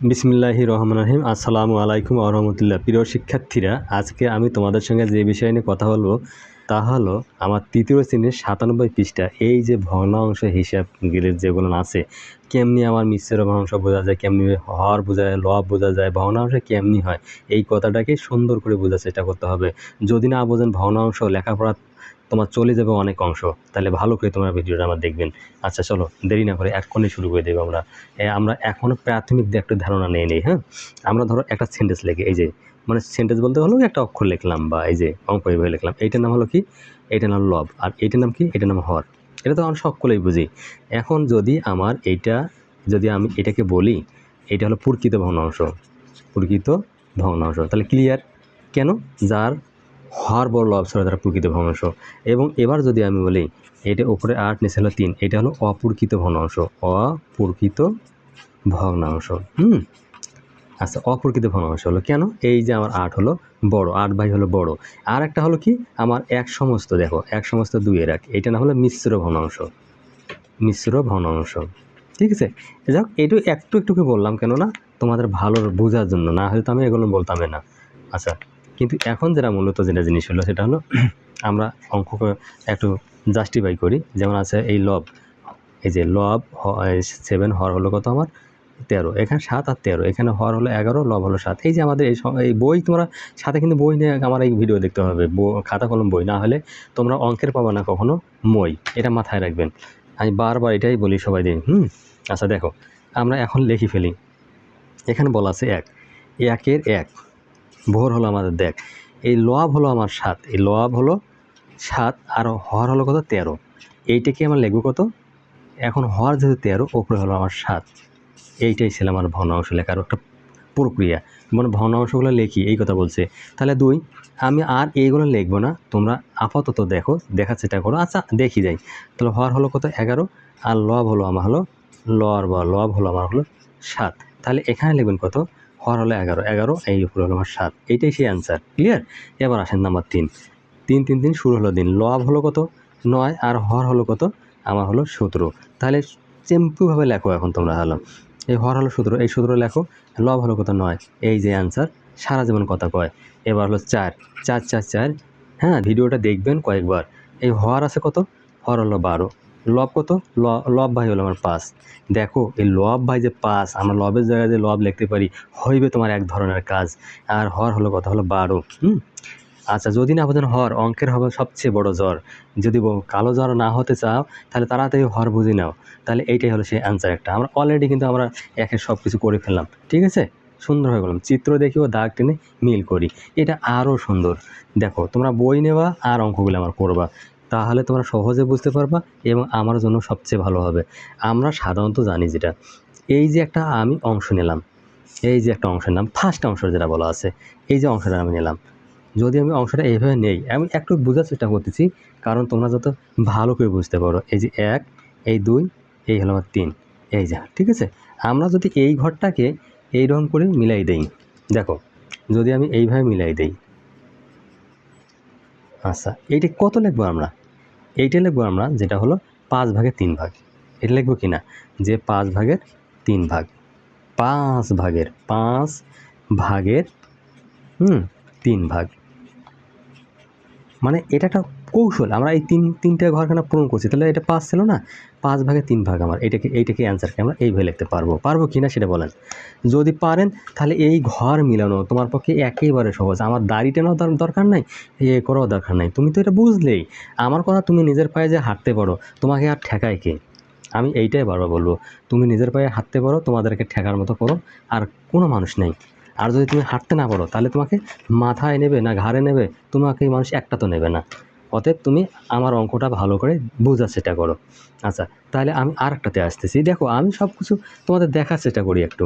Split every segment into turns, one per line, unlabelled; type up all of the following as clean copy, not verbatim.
বিসমিল্লাহির রহমানির রহিম। আসসালামু আলাইকুম ওয়া রাহমাতুল্লাহ। প্রিয় শিক্ষার্থীরা, আজকে আমি তোমাদের সঙ্গে যে বিষয় নিয়ে কথা বলবো তা হলো আমার তৃতীয় শ্রেণীর 97 পৃষ্ঠা। এই যে ভগ্নাংশ হিসাবগুলি যেগুলো আছে, কেমনি আমার মিশ্র ভগ্নাংশ বোঝা যায়, কেমনি হর বোঝা যায়, লব বোঝা যায়, ভগ্নাংশ কেমনি হয়, এই কথাটাকে সুন্দর করে বোঝার চেষ্টা করতে হবে। যদি না বোঝেন ভগ্নাংশ, লেখাপড়া তোমার চলে যাবে অনেক অংশ। তাহলে ভালো করে তোমরা ভিডিওটা আমার দেখবেন। আচ্ছা চলো দেরি না করে এক্ষুনি শুরু করে দেবো আমরা। আমরা এখনও প্রাথমিক দিয়ে একটা ধারণা নিয়ে নিই। হ্যাঁ, আমরা ধরো একটা সেন্টেন্স লিখি, এই যে মানে সেন্টেন্স বলতে হলো একটা অক্ষর লিখলাম বা এই যে অঙ্ক এইভাবে লিখলাম, এইটার নাম হলো কি, এইটার নাম লব, আর এইটার নাম কি, এটার নাম হর। এটা তো আমরা সকলেই বুঝি। এখন যদি আমার এইটা, যদি আমি এটাকে বলি এটা হলো প্রকৃত ভগ্নাংশ, প্রকৃত ভগ্নাংশ, তাহলে ক্লিয়ার কেন, যার হর বড় লব ছিল তারা প্রকৃত ভগ্নাংশ। এবং এবার যদি আমি বলি এটা উপরে 8 নিচে হলো 3, এটা হলো অপ্রকৃত ভগ্নাংশ, অপ্রকৃত ভগ্নাংশ। আচ্ছা, অপ্রকৃত ভগ্নাংশ হলো কেন, এই যে আমার 8 হলো বড়, 8 ভাই হলো বড়। আর একটা হলো কি, আমার এক সমস্ত, দেখো এক সমস্ত 2-এর এক, এটা না হলো মিশ্র ভগ্নাংশ, মিশ্র ভগ্নাংশ। ঠিক আছে, যাক একটু একটু একটু করে বললাম, কেননা তোমাদের ভালো বোঝার জন্য, না হলে তো আমি এগুলো বলতামই না। আচ্ছা, কিন্তু এখন যেটা মূলত যেটা জিনিস হলো সেটা হলো আমরা অঙ্ককে একটু জাস্টিফাই করি। যেমন আছে এই লব, এই যে লব 7, হর হলো কত আমার 13, এখানে 7 আর 13, এখানে হর হলো 11, লব হলো 7। এই যে আমাদের এই বই, তোমরা সাথে কিন্তু বই নিয়ে আমার এই ভিডিও দেখতে হবে, খাতা কলম বই, না হলে তোমরা অঙ্কের পাবা না কখনো মই, এটা মাথায় রাখবেন। আমি বারবার এটাই বলি সবাই দিন। আচ্ছা দেখো, আমরা এখন লিখি ফেলি। এখানে বলা আছে 1, 1-এর 1, ভোর হলো আমাদের দেখ, এই লব হলো আমার 7, এই লব হলো 7 আর হর হলো কত 13, এইটাকে আমার লিখবো কত, এখন হর যেহেতু 13, ওপরে হলো আমার 7, এইটাই ছিল আমার ভগ্নাংশ লেখার একটা প্রক্রিয়া। মানে ভগ্নাংশগুলো লিখি এই কথা বলছে। তাহলে 2, আমি আর এইগুলো লিখবো না, তোমরা আপাতত দেখো, দেখার চেষ্টা করো। আচ্ছা দেখি যাই, তাহলে হর হলো কত 11, আর লব হলো আমার হলো লব হলো আমার হলো 7। তাহলে এখানে লিখবেন কত, হর হলো 11, 11 এই উপরে হলো আমার 7, এইটাই সেই অ্যান্সার। ক্লিয়ার? এবার আসেন নাম্বার 3, 3 3 3 শুরু হলো দিন, লব হলো কত 9, আর হর হলো কত আমার হলো 17। তাহলে সিম্পলভাবে লেখো এখন তোমরা হলো, এই হর হলো 17, এই 17 লেখো, লব হলো কত 9, এই যে অ্যান্সার। সারা জীবন কথা কয়। এবার হলো 4, 4 4 4, হ্যাঁ ভিডিওটা দেখবেন কয়েকবার। এই হর আছে কত, হর হলো 12, লব কত, লব ভাই হলো আমার 5। দেখো এই লব ভাই যে 5, আমরা লবের জায়গায় যে লব লিখতে পারি, হইবে তোমার এক ধরনের কাজ। আর হর হলো কত, হলো 12। আচ্ছা, যদি না বোঝেন হর, অঙ্কের হবে সবচেয়ে বড় জ্বর। যদি কালো জ্বর না হতে চাও তাহলে তাড়াতাড়ি হর বুঝে নাও, তাহলে এইটাই হলো সেই অ্যান্সার একটা। আমরা অলরেডি কিন্তু আমরা একে সব কিছু করে ফেললাম। ঠিক আছে, সুন্দর হয়ে গেলাম, চিত্র দেখিও দাগ টেনে মিল করি, এটা আরও সুন্দর। দেখো তোমরা বই নেবা আর অঙ্কগুলো আমার করবা, তাহলে তোমরা সহজে বুঝতে পারবা এবং আমার জন্য সবচেয়ে ভালো হবে। আমরা সাধারণত জানি যেটা, এই যে একটা আমি অংশ নিলাম, এই যে একটা অংশ নিলাম, ফার্স্ট অংশ যেটা বলা আছে, এই যে অংশটা আমি নিলাম, যদি আমি অংশটা এইভাবে নেই, আমি একটু বোঝার চেষ্টা করতেছি কারণ তোমরা যত ভালো করে বুঝতে পারো। এই যে 1, এই 2, এই হলো আমার 3, এই যে, ঠিক আছে। আমরা যদি এই ঘরটাকে এইরকম করে মিলাই দেই, দেখো যদি আমি এইভাবে মিলাই দেই, আচ্ছা এইটা কত লিখবো আমরা, এইটা লিখবো আমরা যেটা হলো 5 ভাগের 3 ভাগ। এটা লিখবো কি না, যে 5 ভাগের 3 ভাগ, 5 ভাগের 3 ভাগ, মানে এটা একটা কৌশল। আমরা এই তিনটে ঘরখানা পূরণ করছি, তাহলে এটা 5 ছিল না, 5 ভাগে 3 ভাগ আমার, এইটাকে অ্যান্সারকে আমরা এইভাবে লিখতে পারবো কি না সেটা বলেন। যদি পারেন তাহলে এই ঘর মিলানো তোমার পক্ষে একেবারে সহজ। আমার দাড়ি টানাও দরকার নাই, করাও দরকার নাই, তুমি তো এটা বুঝলেই। আমার কথা, তুমি নিজের পায়ে যে হাঁটতে পারো, তোমাকে আর ঠেকায় কে? আমি এইটাই বারবার বলবো, তুমি নিজের পায়ে হাঁটতে পারো, তোমাদেরকে ঠেকার মতো করো, আর কোনো মানুষ নেই। আর যদি তুমি হাঁটতে না পারো তাহলে তোমাকে মাথায় নেবে না ঘাড়ে নেবে, তোমাকে এই মানুষ একটা তো নেবে না। অতএব তুমি আমার অঙ্কটা ভালো করে বোঝার চেষ্টা করো। আচ্ছা, তাহলে আমি আরেকটাতে আসতেছি। দেখো আমি সব কিছু তোমাদের দেখার চেষ্টা করি একটু।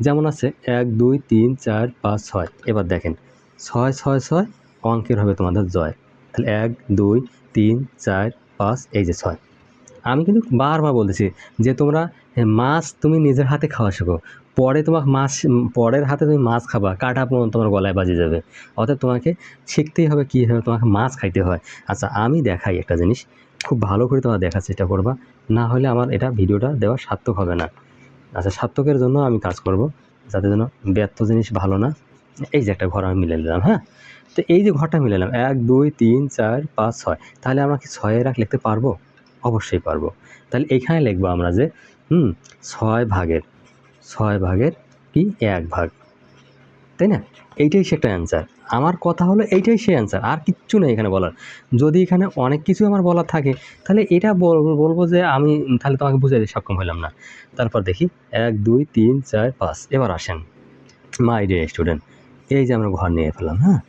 যেমন আছে 1 2 3 4 5 6, এবার দেখেন 6 6 6 অঙ্কের হবে তোমাদের জয়। তাহলে 1 2 3 4 5, এই যে 6। আমি কিন্তু বারবার বলতেছি যে তোমরা মাছ তুমি নিজের হাতে খাওয়া শেখো, পরে তোমাকে মাছ, পরের হাতে তুমি মাছ খাবা, কাঁটা তোমার গলায় বাজে যাবে। অর্থাৎ তোমাকে শিখতেই হবে কীভাবে তোমাকে মাছ খাইতে হয়। আচ্ছা আমি দেখাই একটা জিনিস, খুব ভালো করে তোমরা দেখার চেষ্টা করবা, না হলে আমার এটা ভিডিওটা দেওয়া সার্থক হবে না। আচ্ছা সার্থকের জন্য আমি কাজ করব। যাতে যেন ব্যর্থ জিনিস ভালো না। এই যে একটা ঘর আমি মিলে নিলাম, হ্যাঁ। তো এই যে ঘরটা মিলে নিলাম 1 2 3 4 5 6, তাহলে আমরা কি 6 এর এক লিখতে পারবো? অবশ্যই পারবো। তাহলে এইখানে লিখবো আমরা যে 6 ভাগের কি 1 ভাগ, তাই না? এইটাই সে একটা অ্যান্সার। আমার কথা হলো এইটাই সেই অ্যান্সার, আর কিচ্ছু নেই এখানে বলার। যদি এখানে অনেক কিছু আমার বলার থাকে তাহলে এটা বলবো যে আমি তাহলে তোমাকে বুঝাইতে সক্ষম হলাম না। তারপর দেখি 1 2 3 4 5। এবার আসেন মাই ডিয়ার স্টুডেন্ট, এই যে আমরা ঘর নিয়ে ফেললাম, হ্যাঁ।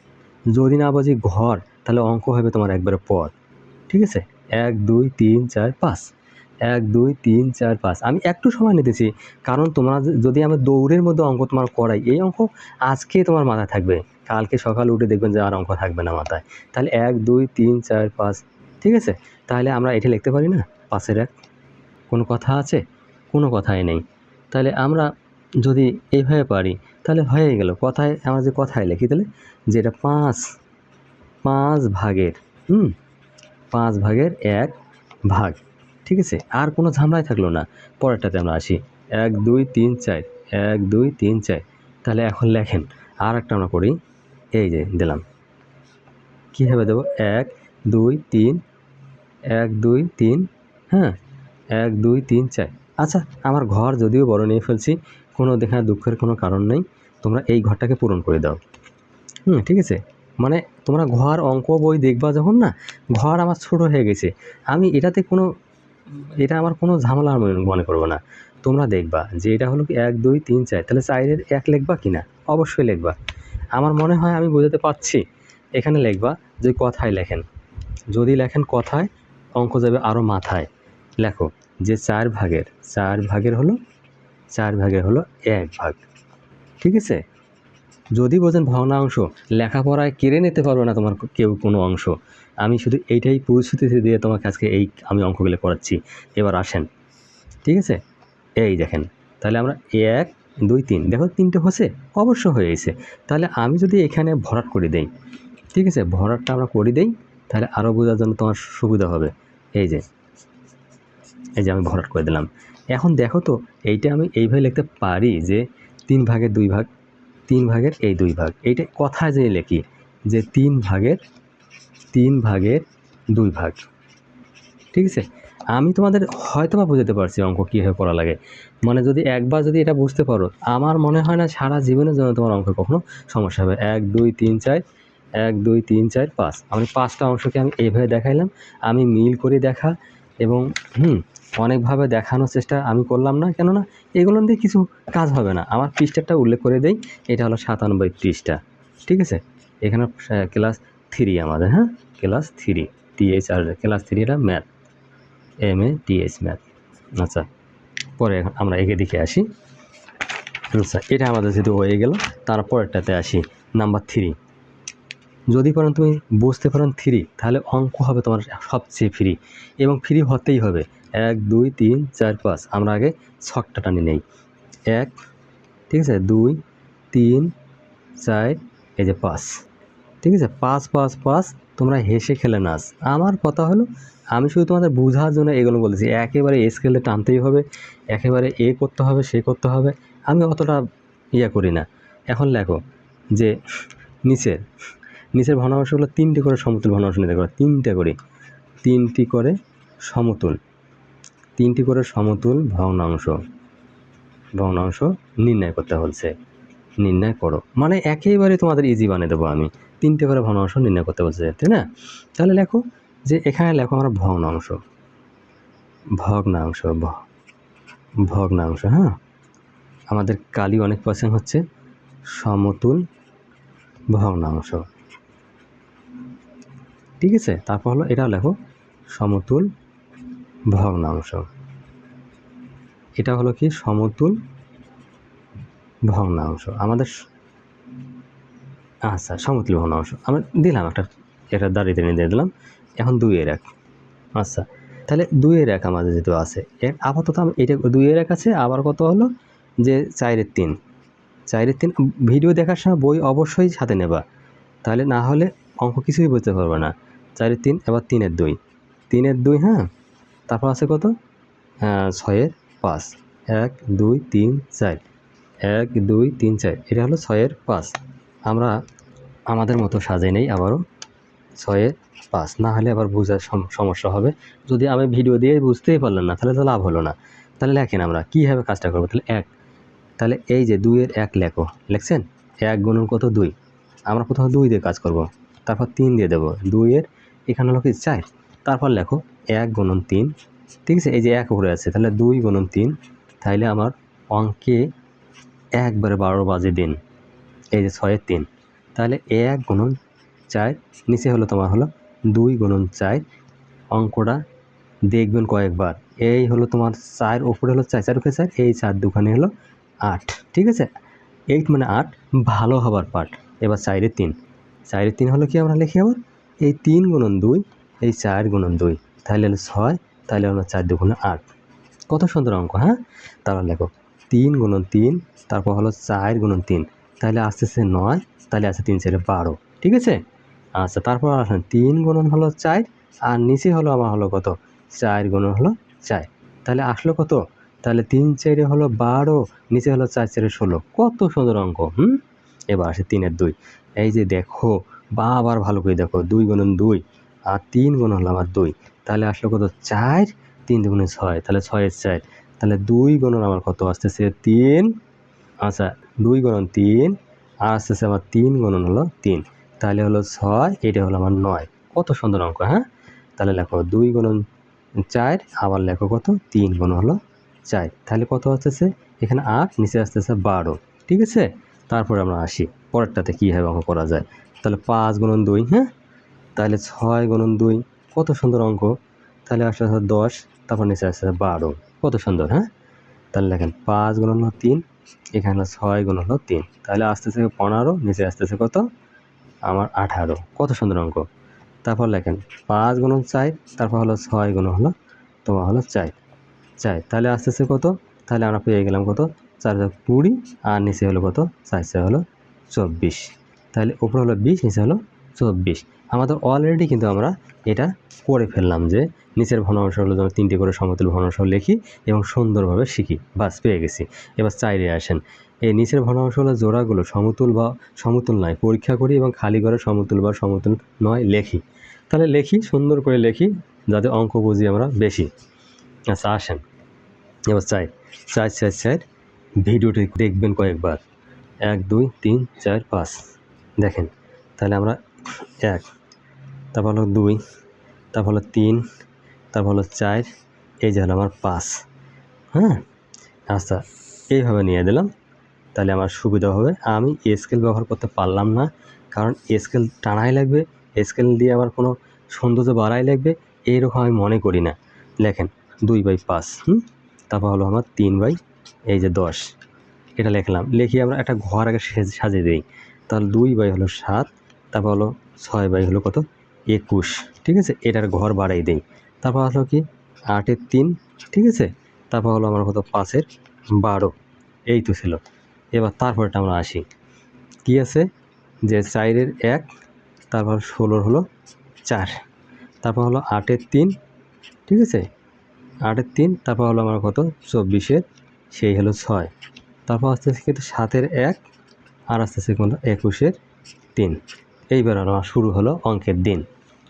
যদি না বুঝি ঘর, তাহলে অঙ্ক হবে তোমার একবারে পদ, ঠিক আছে? 1 2 3 4 5, 1 2 3 4 5। আমি একটু সময় নিতেছি, কারণ তোমরা যদি আমি দৌড়ের মধ্যে অঙ্ক তোমার করাই, এই অঙ্ক আজকে তোমার মাথায় থাকবে, কালকে সকালে উঠে দেখবেন যে আর অঙ্ক থাকবে না মাথায়। তাহলে 1 2 3 4 5, ঠিক আছে? তাহলে আমরা এটা লিখতে পারি না 5-এর 1? কোনো কথা আছে? কোনো কথাই নেই। তাহলে আমরা যদি এইভাবে পারি তাহলে হয়ে গেল। কথায় আমরা যে কথায় লিখি তাহলে যেটা 5 ভাগের 5 ভাগের 1 ভাগ, ঠিক আছে? আর কোনো ঝামেলাই থাকলো না। পরেরটাতে আমরা আসি 1 2 3 4, 1 2 3 4। তাহলে এখন লেখেন আর একটা আমরা করি, এই যে দিলাম, কীভাবে দেবো? 1 2 3, 1 2 3, হ্যাঁ, 1 2 3 4। আচ্ছা, আমার ঘর যদিও বড় নিয়ে ফেলছি, কোনো দেখা দুঃখের কোনো কারণ নেই। তোমরা এই ঘরটাকে পূরণ করে দাও, ঠিক আছে? মানে তোমরা ঘর অঙ্ক বই দেখবা যখন না, ঘর আমার ছোট হয়ে গেছে, আমি এটা আমার কোনো ঝামেলা মনে করবো না। তোমরা দেখবা যে এটা হলো কি 1 2 3 4, তাহলে 4-এর 1 লিখবা কি না? অবশ্যই লিখবা। আমার মনে হয় আমি বোঝাতে পারছি। এখানে লিখবা যে কথায় লেখেন, যদি লেখেন কথায় অঙ্ক যাবে আরও মাথায়। লেখো যে 4 ভাগের হলো 1 ভাগ, ঠিক আছে? যদি বোঝেন ভগ্নাংশ, লেখাপড়ায় কেড়ে নিতে পারবে না তোমার কেউ কোনো অংশ। আমি শুধু এইটাই পরিস্থিতি দিয়ে তোমাকে আজকে আমি অঙ্কগুলো করাচ্ছি। এবার আসেন, ঠিক আছে? এই দেখেন, তাহলে আমরা 1 2 3, দেখো 3টে হচ্ছে? অবশ্য হয়ে গেছে। তাহলে আমি যদি এখানে ভরাট করে দেই, ঠিক আছে? ভরাটটা আমরা করে দেই, তাহলে আরও বোঝার জন্য তোমার সুবিধা হবে। এই যে আমি ভরাট করে দিলাম। এখন দেখো তো, এইটা আমি এইভাবে লিখতে পারি যে 3 ভাগের 2 ভাগ, 3 ভাগের এই 2 ভাগ। এইটা কথায় যে লিখি যে 3 ভাগের 2 ভাগ, ঠিক আছে? আমি তোমাদের হয়তোবা বোঝাতে পারছি অঙ্ক কীভাবে করা লাগে। মানে যদি একবার যদি এটা বুঝতে পারো, আমার মনে হয় না সারা জীবনের জন্য তোমার অঙ্ক কখনো সমস্যা হবে। 1 2 3 4, 1 2 3 4 5। আমি 5টা অংশকে আমি এইভাবে দেখাইলাম। আমি মিল করে দেখা এবং অনেকভাবে দেখানোর চেষ্টা আমি করলাম না, কেননা এগুলো দিয়ে কিছু কাজ হবে না। আমার পৃষ্ঠাটা উল্লেখ করে দেই, এটা হলো 97 পৃষ্ঠা, ঠিক আছে? এখানে ক্লাস 3 আমাদের, হ্যাঁ, ক্লাস 3 THR, ক্লাস 3 এটা ম্যাথ, MATH ম্যাথ। আচ্ছা, পরে আমরা একে দিকে আসি। আচ্ছা, এটা আমাদের যেহেতু হয়ে গেল, তারপরেরটাতে আসি নাম্বার 3। যদি পারেন তুমি বুঝতে পারেন 3, তাহলে অঙ্ক হবে তোমার সবচেয়ে ফ্রি, এবং ফ্রি হতেই হবে। 1 2 3 4 5। আমরা আগে ছকটা টানি নেই। 1, ঠিক আছে, 2 3 4, এই যে 5, ঠিক আছে? 5 5 5। তোমরা হেসে খেলে নাচ। আমার কথা হলো আমি শুধু তোমাদের বোঝার জন্য এগুলো বলেছি। একেবারে স্কেলে টানতেই হবে, একেবারে করতে হবে, সে করতে হবে, আমি অতটা করি না। এখন লেখো যে নিচের ভগ্নাংশগুলো 3টি করে সমতুল ভগ্নাংশ নিতে পারো। 3টা করে, 3টি করে সমতুল ভগ্নাংশ নির্ণয় করতে বলছে। নির্ণয় করো মানে একেবারে তোমাদের ইজি বানিয়ে দেবো আমি। 3টে করে ভগ্নাংশ নির্ণয় করতে বলছে, তাই না? তাহলে লেখো যে এখানে লেখো আমরা ভগ্নাংশ, হ্যাঁ। আমাদের কালি অনেক পছন্দ হচ্ছে সমতুল ভগ্নাংশ, ঠিক আছে? তারপর হলো এটা লেখো সমতুল ভগ্নাংশ। এটা হলো কি সমতুল ভগ্নাংশ আমাদের। আচ্ছা, সমতুল ভগ্নাংশ আমরা দিলাম এটা দাঁড়িয়ে দিয়ে দিলাম। এখন 2 এর 1। আচ্ছা, তাহলে 2 এর 1 আমাদের যেহেতু আছে, আপাতত এটা 2 এর 1 আছে। আবার কত হলো যে 4 এর 3। ভিডিও দেখার সময় বই অবশ্যই সাথে নেবা, তাহলে না হলে অঙ্ক কিছুই বুঝতে পারবে না। 4 এর 3, এবার 3 এর 2, 3 এর 2, হ্যাঁ। তারপর আছে কত? 6 এর 5, 1 2 3 4। 1 2 3 4 এটা হলো 6-এর 5। আমরা আমাদের মতো সাজাই নেই আবারও 6-এর 5, না হলে আবার বোঝার সমস্যা হবে। যদি আমি ভিডিও দিয়ে বুঝতেই পারলেন না তাহলে তো লাভ হলো না। তাহলে লেখেন আমরা কীভাবে কাজটা করবো। তাহলে 1, তাহলে এই যে 2-এর 1 লেখো, লিখছেন 1 গুণন কত 2। আমরা প্রথমে 2 দিয়ে কাজ করব, তারপর 3 দিয়ে দেবো। 2-এর এখানে হলো কি 4, তারপর লেখো 1 গুণন 3, ঠিক আছে। এই যে 1 উপরে আছে, তাহলে 2 গুণন 3, তাইলে আমার অঙ্কে একবারে 12 বাজে দিন। এই যে 6-এর 3, তাহলে 1 গুণন 4, নিচে হলো তোমার হলো 2 গুণন 4। অঙ্কটা দেখবেন কয়েকবার। এই হলো তোমার 4, উপরে হলো 4, 4 উপরে 4, এই 4 দুখানে হলো 8, ঠিক আছে। 8 মানে 8, ভালো হবার পার্ট। এবার 4-এর 3, 4-এর 3 হলো কি আমরা লিখি আবার এই 3 গুণন 2, এই 4 গুণন 2, তাহলে হলো 6, তাহলে হলো 4 দুগুণে 8। কত সুন্দর অঙ্ক, হ্যাঁ। তারপর লেখো 3 গুণন 3, তারপর হলো 4 গুণন 3, তাহলে আসতেছে 9, তাহলে আছে 3 4 12, ঠিক আছে। আচ্ছা, তারপর আসেন 3 গুণন হলো 4, আর নিচে হলো আমার হলো কত 4 গুণন হলো 4, তাহলে আসলো কত, তাহলে 3 4 হলো 12, নিচে হলো 4 4 16। কত সুন্দর অঙ্ক। এবার আসে 3-এর 2, এই যে দেখো আবার ভালো করে দেখো 2 গুণন 2, আর 3 গুণন হলো আমার 2, তাহলে আসলো কত 4, 3 দুগুণে 6, তাহলে 6-এর 4, তাহলে 2 গুণন আমার কত আসতেছে 3। আচ্ছা, 2 গুণন 3, আর আসতেছে আমার 3 গুণন হলো 3, তাহলে হলো 6, এটা হলো আমার 9। কত সুন্দর অঙ্ক, হ্যাঁ। তাহলে লেখো 2 গুণন 4, আবার লেখো কত 3 গুণন হলো 4, তাহলে কত আসতেছে এখানে 8, নিচে আসতেছে 12, ঠিক আছে। তারপরে আমরা আসি পরেরটাতে কীভাবে অঙ্ক করা যায়। তাহলে 5 গুণন 2, হ্যাঁ, তাহলে 6 গুণন 2, কত সুন্দর অঙ্ক। তাহলে আসতে 10, তারপর নিচে আসতে 12, কত সুন্দর, হ্যাঁ। তাহলে দেখেন 5 গুণন হলো 3, এখানে 6 গুণন হলো 3, তাহলে আসতেছে 15, নিচে আসতেছে কত আমার 18, কত সুন্দর অঙ্ক। তারপর লেখেন 5 গুণন 4, তারপর হলো 6 গুণন হলো তোমার হলো 4, তাহলে আসতেছে কত, তাহলে আমরা পেয়ে গেলাম কত 4 20, আর নিচে হলো কত 4 হলো 24, তাহলে উপরে হলো 20, নিচে হলো 24। আমাদের অলরেডি কিন্তু আমরা এটা করে ফেললাম যে নিচের ভগ্নাংশগুলো যেন 3টে করে সমতুল ভগ্নাংশ লিখি এবং সুন্দরভাবে শিখি, বাস পেয়ে গেছি। এবার 4-এ আসেন, এই নিচের ভগ্নাংশগুলো জোড়াগুলো সমতুল বা সমতুল নয় পরীক্ষা করি এবং খালি ঘরে সমতুল বা সমতুল নয় লেখি। তাহলে লেখি, সুন্দর করে লেখি, যাতে অঙ্ক বুঝি আমরা বেশি। আচ্ছা, আসেন এবার 4 ভিডিওটি দেখবেন কয়েকবার, 1 2 3 4 5, দেখেন। তাহলে আমরা 1, তারপর হলো 2, তারপর হলো 3, তারপর হলো 4, এই যে হলো আমার 5, হ্যাঁ। আচ্ছা, এইভাবে নিয়ে দিলাম, তাহলে আমার সুবিধা হবে। আমি স্কেল ব্যবহার করতে পারলাম না, কারণ স্কেল টানাই লাগবে, স্কেল দিয়ে আমার কোনো সৌন্দর্য বাড়াই লাগবে, এইরকম আমি মনে করি না। লেখেন 2/5, তারপর হলো আমার 3/10, এটা লিখলাম। লিখি আমরা একটা ঘর আগে সাজিয়ে দিই। তাহলে 2/7, তারপর হলো 6 হলো কত 21, ঠিক আছে। এটার ঘর বাড়াই দেই। তারপর হলো কি 8-এর 3, ঠিক আছে। তারপর হলো আমার কত 5-এর 12, এই তো ছিল। এবার তারপরটা আমরা আসি, কি আছে যে 4-এর 1, তারপর 16 হলো 4, তারপর হলো 8-এর 3, ঠিক আছে। 8-এর 3, তারপর হলো আমার কত 24-এর সেই হলো 6, তারপর আসতেছে কিন্তু 7-এর 1, আর আসতেছে কোনটা 21-এর 3। এইবার আমার শুরু হলো অঙ্কের দিন।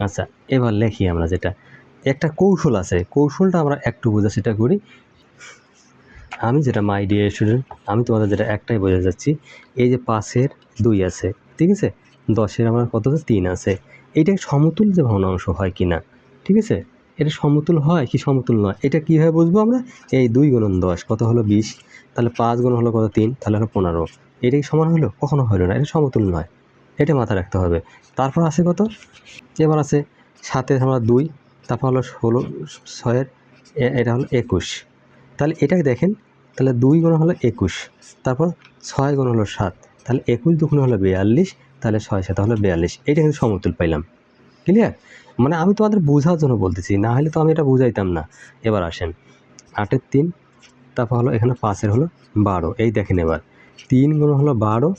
আচ্ছা, এবার লেখি আমরা যেটা একটা কৌশল আছে, কৌশলটা আমরা একটু বোঝার চেষ্টা করি। আমি যেটা মাই ডিয়ার স্টুডেন্ট, আমি তোমাদের যেটা একটাই বোঝাতে যাচ্ছি, এই যে 5-এর 2 আছে, ঠিক আছে, 10-এর আমার কত 3 আছে, এইটা সমতুল যে ভগ্নাংশ হয় কি না, ঠিক আছে। এটা সমতুল হয় কি সমতুল নয়, এটা কীভাবে বুঝবো আমরা। এই 2 গুণন 10 কত হলো 20, তাহলে 5 গুণ হলো কত 3, তাহলে হলো 15, এটা কি সমান হলো, কখনো হলো না, এটা সমতুল নয়, এটা মাথায় রাখতে হবে। তারপর আছে কত, এবার আছে 7-এর আমরা 2, তারপর হলো 16, 6-এর এটা হলো 21, তাহলে এটাকে দেখেন, তাহলে 2 গুণ হলো 21, তারপর 6 গুণ হলো 7, তাহলে 21 দুগুণ হলো 42, তাহলে 6 7 হলো 42, এটা কিন্তু সমতুল পাইলাম। ক্লিয়ার? মানে আমি তোমাদের বোঝার জন্য বলতেছি, না হলে তো আমি এটা বুঝাইতাম না। এবার আসেন 8-এর 3, তারপর হলো এখানে 5-এর হলো 12, এই দেখেন এবার 3 গুণ হলো 12,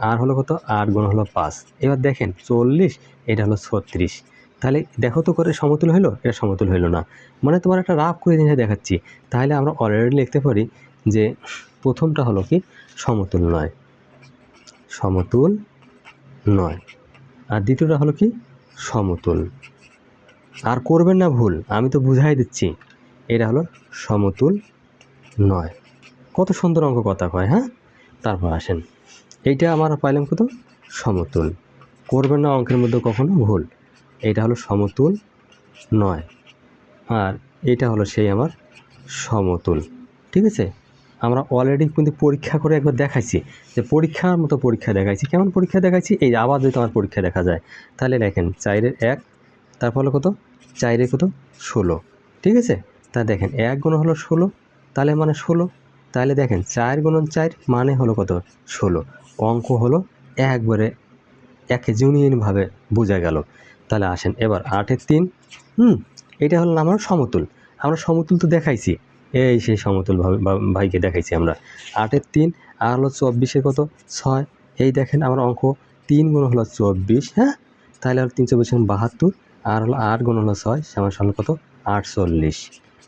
আর হলো কত 8 গুণ হলো 5, এবার দেখেন 40, এটা হলো 36, তাহলে দেখো তো করে সমতুল হলো, এটা সমতুল হলো না। মানে তোমার একটা রাফ করে জিনিস দেখাচ্ছি। তাহলে আমরা অলরেডি লিখতে পারি যে প্রথমটা হলো কি সমতুল নয়, সমতুল নয়। আর দ্বিতীয়টা হলো কি সমতুল। আর করবেন না ভুল, আমি তো বুঝাই দিচ্ছি, এটা হলো সমতুল নয়। কত সুন্দর অঙ্ক কথা কয়, হ্যাঁ। তারপর আসেন, এইটা আমার পাইলাম কত সমতুল। করবেন না অঙ্কের মধ্যে কখনো ভুল, এইটা হলো সমতুল নয়। আর এটা হলো সেই আমার সমতুল। ঠিক আছে, আমরা অলরেডি কিন্তু পরীক্ষা করে একবার দেখাইছি, যে পরীক্ষার মতো পরীক্ষা দেখাইছি। কেমন পরীক্ষা দেখাইছি, এই আবার যদি আমার পরীক্ষা দেখা যায়, তাহলে দেখেন 4-এর 1, তারপর হলো কত 4-এর কত 16। ঠিক আছে, তা দেখেন 1 গুণ হলো 16, তাহলে মানে 16। তাহলে দেখেন 4 গুণন 4 মানে হলো কত 16। অঙ্ক হলো একবারে একে জেনুইনভাবে বোঝা গেল। তাহলে আসেন এবার 8-এর 3, এটা হলো আমার সমতুল। আমরা সমতুল তো দেখাইছি, এই সেই সমতুল ভাইকে দেখাইছি আমরা। 8-এর 3 আর হলো 24-এর কত 6। এই দেখেন আমার অঙ্ক 3 গুণ হলো 24, হ্যাঁ। তাহলে আর 3 24 72, আর হলো 8 গুণ হলো 6 সমান কত 48।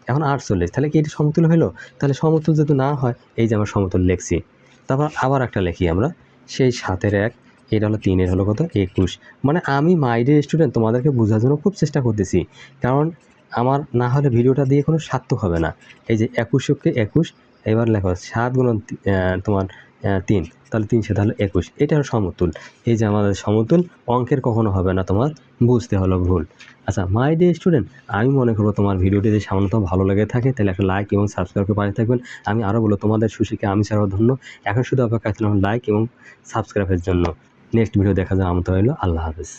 এখন 48, তাহলে কি এটা সমতুল হলো? তাহলে সমতুল যদি না হয়, এই যে আমরা সমতুল লিখছি। তারপর আবার একটা লিখি আমরা, সেই 7-এর 1, এটা হলো 3-এর হলো কত 21। মানে আমি মাই ডিয়ার স্টুডেন্ট তোমাদেরকে বোঝার জন্য খুব চেষ্টা করতেছি, কারণ আমার না হলে ভিডিওটা দিয়ে কোনো সার্থক হবে না। এই যে 21কে 21, এবার লেখো 7 গুণন তোমার 3, তাহলে 3 7 হলো 21। এটা হলো সমতুল। এই যে আমাদের সমতুল অঙ্কের কখনো হবে না তোমার বুঝতে হলো ভুল। আচ্ছা মাই ডিয়ার স্টুডেন্ট, আমি মনে করবো তোমার ভিডিওটি যদি সামান্যতম ভালো লেগে থাকে, তাহলে একটা লাইক এবং সাবস্ক্রাইব করে পাশে থাকবেন। আমি আরও বলবো, তোমাদের সুশীকে আমি ছাড়াও ধন্য। এখন শুধু অপেক্ষা ছিলাম লাইক এবং সাবস্ক্রাইবের জন্য। নেক্সট ভিডিও দেখা যায় আমন্ত্রণ রইল। আল্লাহ হাফেজ।